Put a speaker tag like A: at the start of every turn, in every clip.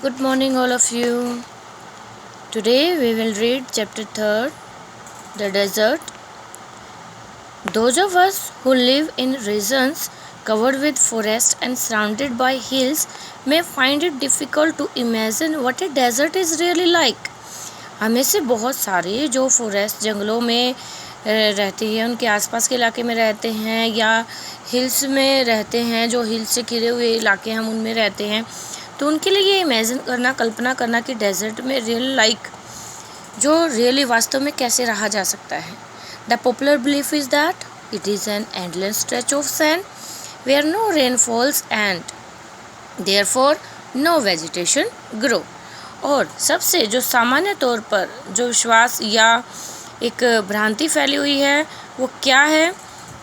A: Good morning, all of you. Today we will read chapter 3, The Desert. Those of us who live in regions covered with forest and surrounded by hills may find it difficult to imagine what a desert is really like. हमें से बहुत सारे जो forest जंगलों में रहते हैं, उनके आसपास के इलाके में रहते हैं या हिल्स में रहते हैं, जो हिल्स से घिरे हुए इलाके हम उनमें रहते हैं, तो उनके लिए ये इमेजिन करना, कल्पना करना कि डेजर्ट में जो रियली वास्तव में कैसे रहा जा सकता है. The popular belief is that it is an endless stretch of sand where no rain falls and therefore no vegetation grow. और सबसे जो सामान्य तौर पर जो विश्वास या एक भ्रांति फैली हुई है वो क्या है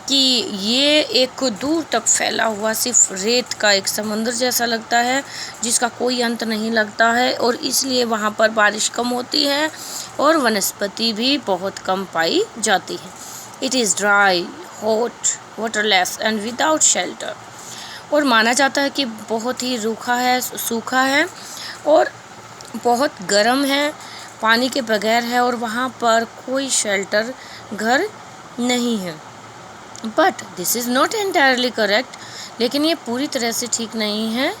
A: कि ये एक दूर तक फैला हुआ सिर्फ रेत का एक समंदर जैसा लगता है जिसका कोई अंत नहीं लगता है, और इसलिए वहाँ पर बारिश कम होती है और वनस्पति भी बहुत कम पाई जाती है. It is dry, hot, waterless and without shelter. और माना जाता है कि बहुत ही रूखा है, सूखा है और बहुत गर्म है, पानी के बगैर है और वहाँ पर कोई शेल्टर घर नहीं है. But this is not entirely correct. लेकिन ये पूरी तरह से ठीक नहीं है,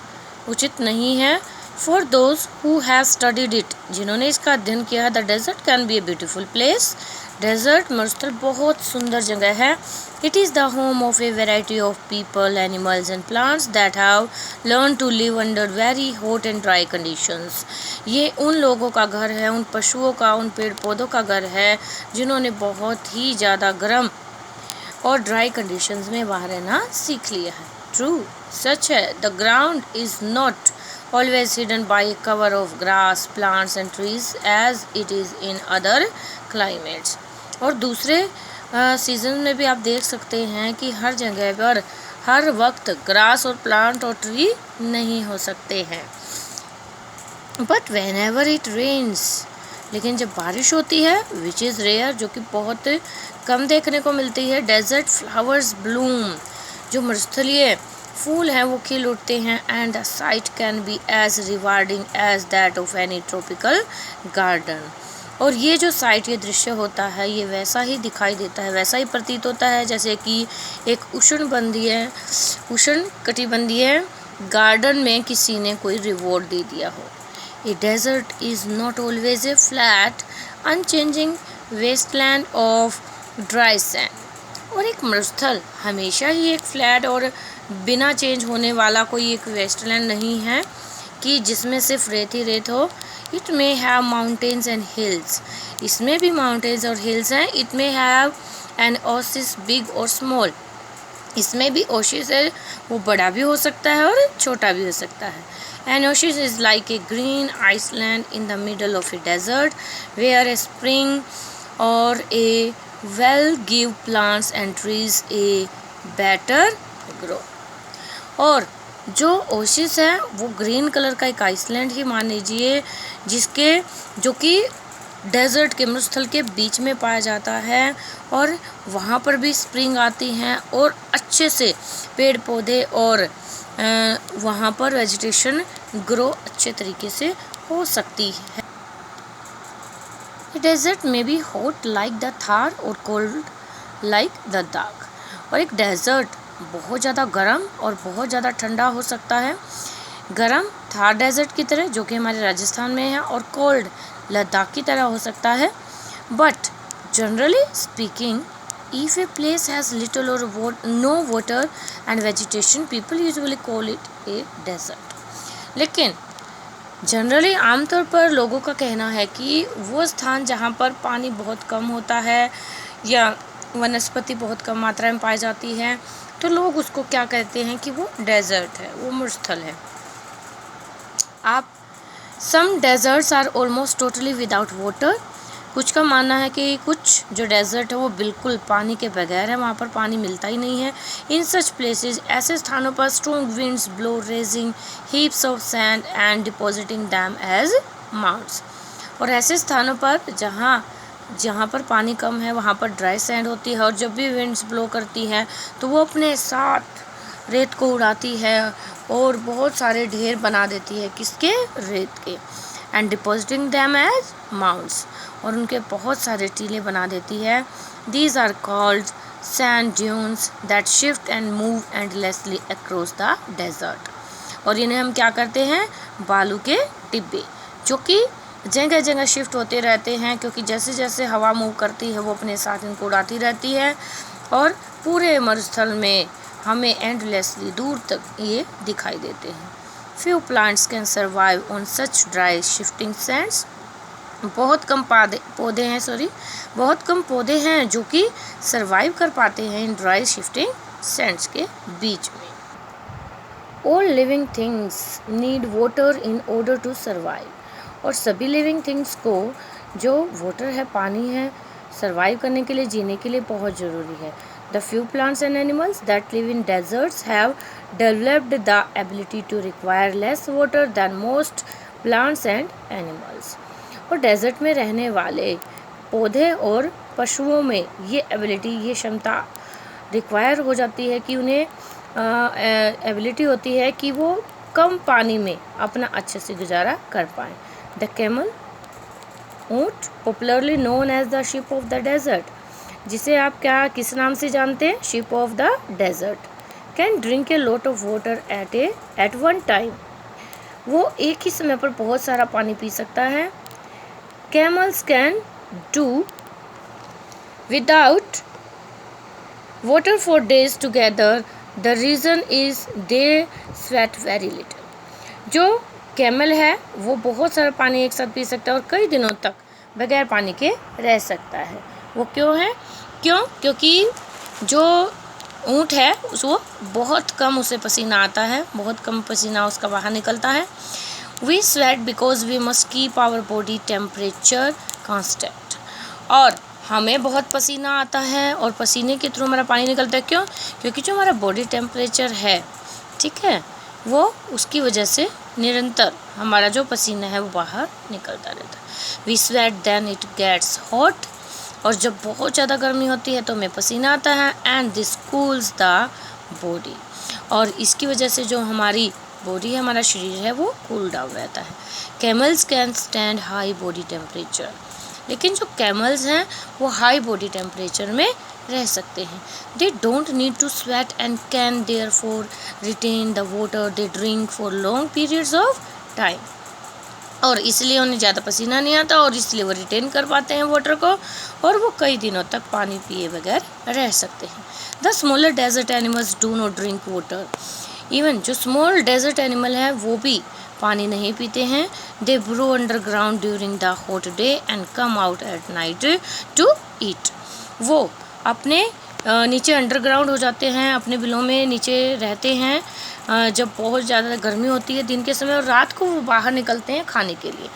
A: उचित नहीं है. For those who have studied it, जिन्होंने इसका अध्ययन किया है, the desert can be a beautiful place. Desert मरुस्थल बहुत सुंदर जगह है. It is the home of a variety of people, animals and plants that have learn to live under very hot and dry conditions. ये उन लोगों का घर है, उन पशुओं का, उन पेड़ पौधों का घर है जिन्होंने बहुत ही ज़्यादा गर्म और ड्राई कंडीशंस में वहाँ रहना सीख लिया है. ट्रू सच है. The ground is not always hidden by a cover of grass, plants and trees as it is in other climates. और दूसरे सीजन में भी आप देख सकते हैं कि हर जगह पर हर वक्त ग्रास और प्लांट और ट्री नहीं हो सकते हैं. बट whenever it rains, लेकिन जब बारिश होती है, विच इज़ रेयर, जो कि बहुत कम देखने को मिलती है, डेजर्ट फ्लावर्स ब्लूम, जो मरुस्थलीय फूल हैं वो खिल उठते हैं. And the sight can be as rewarding as that of any tropical garden. और ये जो साइट, ये दृश्य होता है, ये वैसा ही दिखाई देता है, वैसा ही प्रतीत होता है जैसे कि एक उष्णकटिबंधीय गार्डन में किसी ने कोई रिवॉर्ड दे दिया हो. A desert is not always a flat unchanging wasteland of dry sand. और एक मरुस्थल हमेशा ही एक फ्लैट और बिना चेंज होने वाला कोई एक वेस्टलैंड नहीं है कि जिसमें सिर्फ रेत ही रेत हो. It may have mountains and hills. इसमें भी माउंटेन्स और हिल्स हैं. It may have an Oasis big और स्मॉल. इसमें भी ओशिस है, वो बड़ा भी हो सकता है और छोटा भी हो सकता है. An oasis is like a green island in the middle of a desert where a spring or a well give plants and trees a better grow. और जो ओशिस है वो ग्रीन कलर का एक आइसलैंड ही मान लीजिए, जो कि डेजर्ट के मरुस्थल के बीच में पाया जाता है. और वहाँ पर भी स्प्रिंग आती हैं और अच्छे से पेड़ पौधे और वहाँ पर वेजिटेशन ग्रो अच्छे तरीके से हो सकती है. डेजर्ट में भी हॉट लाइक द थार और कोल्ड लाइक द दाग. और एक डेजर्ट बहुत ज़्यादा गर्म और बहुत ज़्यादा ठंडा हो सकता है. गर्म थार डेजर्ट की तरह, जो कि हमारे राजस्थान में है, और कोल्ड लद्दाख की तरह हो सकता है. But generally speaking, if a place has little or no water and vegetation, people usually call it a desert. लेकिन जनरली आमतौर पर लोगों का कहना है कि वो स्थान जहाँ पर पानी बहुत कम होता है या वनस्पति बहुत कम मात्रा में पाई जाती है, तो लोग उसको क्या कहते हैं कि वो डेजर्ट है, वो मरुस्थल है. Some deserts are almost totally without water. कुछ का मानना है कि कुछ जो डेजर्ट है वो बिल्कुल पानी के बगैर है, वहाँ पर पानी मिलता ही नहीं है. इन सच प्लेसेस, ऐसे स्थानों पर strong winds blow raising heaps of sand and depositing them as mounds. और ऐसे स्थानों पर जहाँ पर पानी कम है वहाँ पर ड्राई सैंड होती है, और जब भी विंड्स ब्लो करती हैं तो वो अपने साथ रेत को उड़ाती है और बहुत सारे ढेर बना देती है, किसके? रेत के। And depositing them as mounds, और उनके बहुत सारे टीले बना देती है। These are called sand dunes that shift and move endlessly across the desert. और इन्हें हम क्या करते हैं? बालू के टिब्बे, जो कि जगह जगह शिफ्ट होते रहते हैं, क्योंकि जैसे जैसे हवा मूव करती है वो अपने साथ इनको उड़ाती रहती है, और पूरे मरुस्थल में हमें एंडलेसली दूर तक ये दिखाई देते हैं। Few plants can survive on such dry shifting Sands. बहुत कम पौधे हैं जो कि सर्वाइव कर पाते हैं इन ड्राई शिफ्टिंग सैंड्स के बीच में। All living things need water in order to survive, और सभी लिविंग थिंग्स को जो वाटर है, पानी है, सर्वाइव करने के लिए, जीने के लिए बहुत ज़रूरी है। The few plants and animals that live in deserts have developed the ability to require less water than most plants and animals. और डेजर्ट में रहने वाले पौधे और पशुओं में ये एबिलिटी, ये क्षमता रिक्वायर हो जाती है कि उन्हें एबिलिटी होती है कि वो कम पानी में अपना अच्छे से गुजारा कर पाएँ। द कैमल, ऊँट, popularly known as the ship of the desert, जिसे आप किस नाम से जानते हैं? Ship of the desert, can drink a lot of water at one time. वो एक ही समय पर बहुत सारा पानी पी सकता है। Camels can do without water for days together, the reason is they sweat very little. जो कैमल है वो बहुत सारा पानी एक साथ पी सकता है और कई दिनों तक बगैर पानी के रह सकता है। वो क्योंकि जो ऊँट है वो बहुत कम उसे पसीना आता है, बहुत कम पसीना उसका बाहर निकलता है। We sweat because we must keep our body temperature constant, और हमें बहुत पसीना आता है और पसीने के थ्रू हमारा पानी निकलता है। क्योंकि जो हमारा बॉडी टेम्परेचर है, ठीक है, वो उसकी वजह से निरंतर हमारा जो पसीना है वो बाहर निकलता रहता है। We sweat then it gets hot, और जब बहुत ज़्यादा गर्मी होती है तो हमें पसीना आता है। And this cools the body, और इसकी वजह से जो हमारी बॉडी है, हमारा शरीर है, वो कूल डाउन रहता है। Camels can stand high body temperature, लेकिन जो कैमल्स हैं वो हाई बॉडी टेम्परेचर में रह सकते हैं। They don't need to sweat and can therefore retain the water they drink for long periods of time, और इसलिए उन्हें ज़्यादा पसीना नहीं आता और इसलिए वो रिटेन कर पाते हैं वाटर को, और वो कई दिनों तक पानी पिए बगैर रह सकते हैं। The smaller desert animals do not drink water, even जो स्मॉल डेजर्ट एनिमल है वो भी पानी नहीं पीते हैं। They burrow underground during the hot day and come out at night to eat. वो अपने नीचे अंडरग्राउंड हो जाते हैं, अपने बिलों में नीचे रहते हैं जब बहुत ज़्यादा गर्मी होती है दिन के समय, और रात को वो बाहर निकलते हैं खाने के लिए।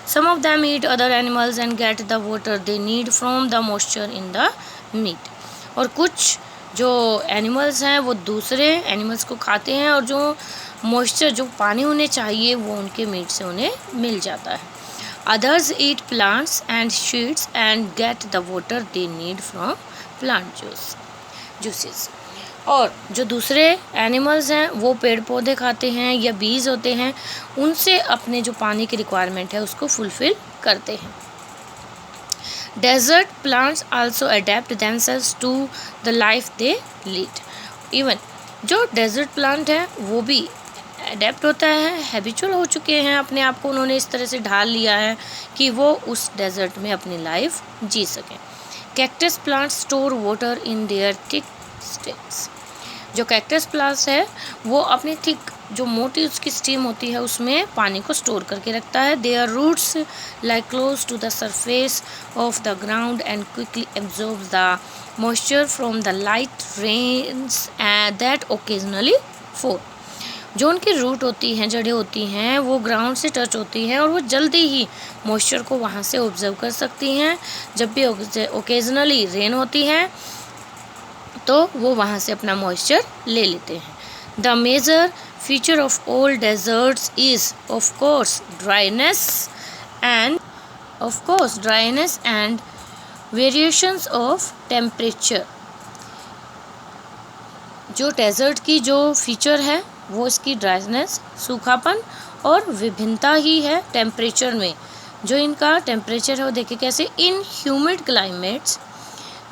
A: Some of them eat other animals and get the water they need from the moisture in the meat, और कुछ जो एनिमल्स हैं वो दूसरे एनिमल्स को खाते हैं, और जो मॉइस्चर, जो पानी उन्हें चाहिए, वो उनके मीट से उन्हें मिल जाता है। Others eat plants and शीड्स and get the water they need from plant juices, और जो दूसरे एनिमल्स हैं वो पेड़ पौधे खाते हैं या बीज होते हैं, उनसे अपने जो पानी की रिक्वायरमेंट है उसको फुलफिल करते हैं। Desert plants also adapt themselves to the life they lead, even जो डेजर्ट प्लांट है वो भी अडेप्ट होता है, हैबिचुअल हो चुके हैं, अपने आप को उन्होंने इस तरह से ढाल लिया है कि वो उस डेजर्ट में अपनी लाइफ जी सकें। Cactus plants store water in their thick stems, जो कैक्टस प्लांट्स है वो अपनी थिक, जो मोटी उसकी स्टीम होती है, उसमें पानी को स्टोर करके रखता है। Their roots like close to the surface of the ground and quickly absorb the moisture from the light rains that occasionally fall. जो उनकी रूट होती हैं, जड़ें होती हैं, वो ग्राउंड से टच होती हैं और वो जल्दी ही मॉइस्चर को वहाँ से ऑब्जर्व कर सकती हैं। जब भी ओकेजनली रेन होती है तो वो वहाँ से अपना मॉइस्चर ले लेते हैं। The major feature of all deserts is of course dryness and variations of temperature. जो डेजर्ट की जो फीचर है वो इसकी ड्राइनेस, सूखापन और विभिन्नता ही है टेम्परेचर में। जो इनका टेम्परेचर है वो देखिए कैसे, इन ह्यूमिड क्लाइमेट्स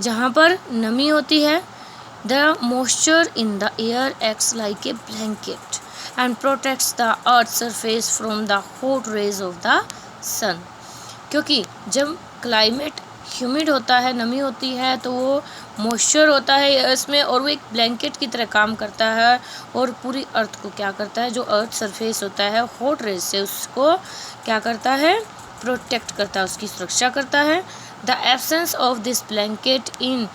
A: जहाँ पर नमी होती है, the moisture in the air acts like a blanket and protects the earth surface from the hot rays of the sun. क्योंकि जब क्लाइमेट ह्यूमिड होता है, नमी होती है, तो वो मॉइस्चर होता है इसमें और वो एक ब्लैंकेट की तरह काम करता है और पूरी अर्थ को क्या करता है, जो अर्थ सरफेस होता है हॉट रेज से उसको क्या करता है, प्रोटेक्ट करता है, उसकी सुरक्षा करता है। The absence of this blanket in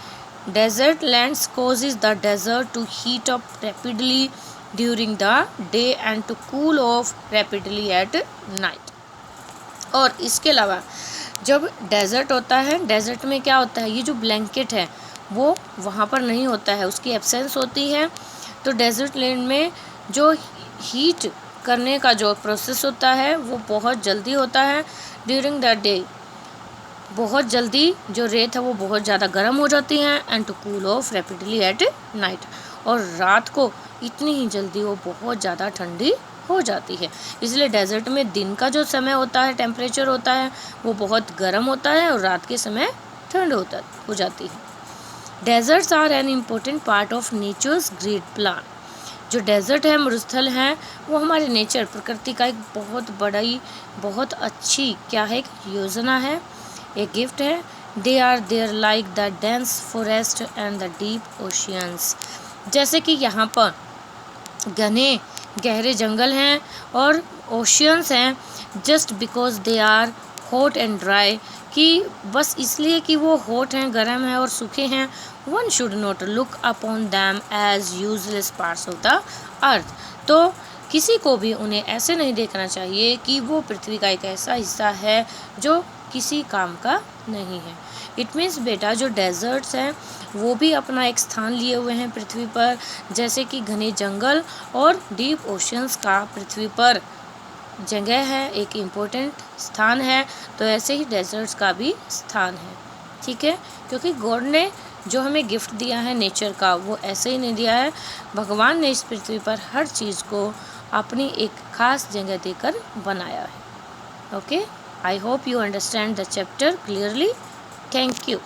A: desert lands causes the desert to heat up rapidly during the day and to cool off rapidly at night। और इसके अलावा जब डेजर्ट होता है, डेजर्ट में क्या होता है, ये जो ब्लैंकेट है वो वहाँ पर नहीं होता है, उसकी एब्सेंस होती है। तो डेजर्ट लैंड में जो हीट करने का जो प्रोसेस होता है वो बहुत जल्दी होता है ड्यूरिंग द डे। बहुत जल्दी जो रेत है वो बहुत ज़्यादा गर्म हो जाती हैं and to cool off rapidly at night, और रात को इतनी ही जल्दी वो बहुत ज़्यादा ठंडी हो जाती है। इसलिए डेजर्ट में दिन का जो समय होता है, टेम्परेचर होता है वो बहुत गर्म होता है और रात के समय ठंड हो जाती है। Deserts are an important part of nature's great plan. जो डेजर्ट है, मरुस्थल हैं, वो हमारे नेचर, प्रकृति का एक बहुत अच्छी क्या है, एक योजना है, एक गिफ्ट है। They are there like the dense forest and the deep oceans. जैसे कि यहाँ पर घने गहरे जंगल हैं और ओशियंस हैं, just because they are hot and dry, कि बस इसलिए कि वो हॉट हैं, गर्म हैं और सूखे हैं। One should not look upon them as useless parts of the earth. तो किसी को भी उन्हें ऐसे नहीं देखना चाहिए कि वो पृथ्वी का एक ऐसा हिस्सा है जो किसी काम का नहीं है। इट मीन्स बेटा, जो डेजर्ट्स हैं वो भी अपना एक स्थान लिए हुए हैं पृथ्वी पर, जैसे कि घने जंगल और डीप ओशियंस का पृथ्वी पर जगह है, एक इम्पोर्टेंट स्थान है, तो ऐसे ही डेजर्ट्स का भी स्थान है। ठीक है, क्योंकि गॉड ने जो हमें गिफ्ट दिया है नेचर का वो ऐसे ही नहीं दिया है, भगवान ने इस पृथ्वी पर हर चीज़ को अपनी एक खास जगह देकर बनाया है। Okay, I hope you understand the chapter clearly. Thank you.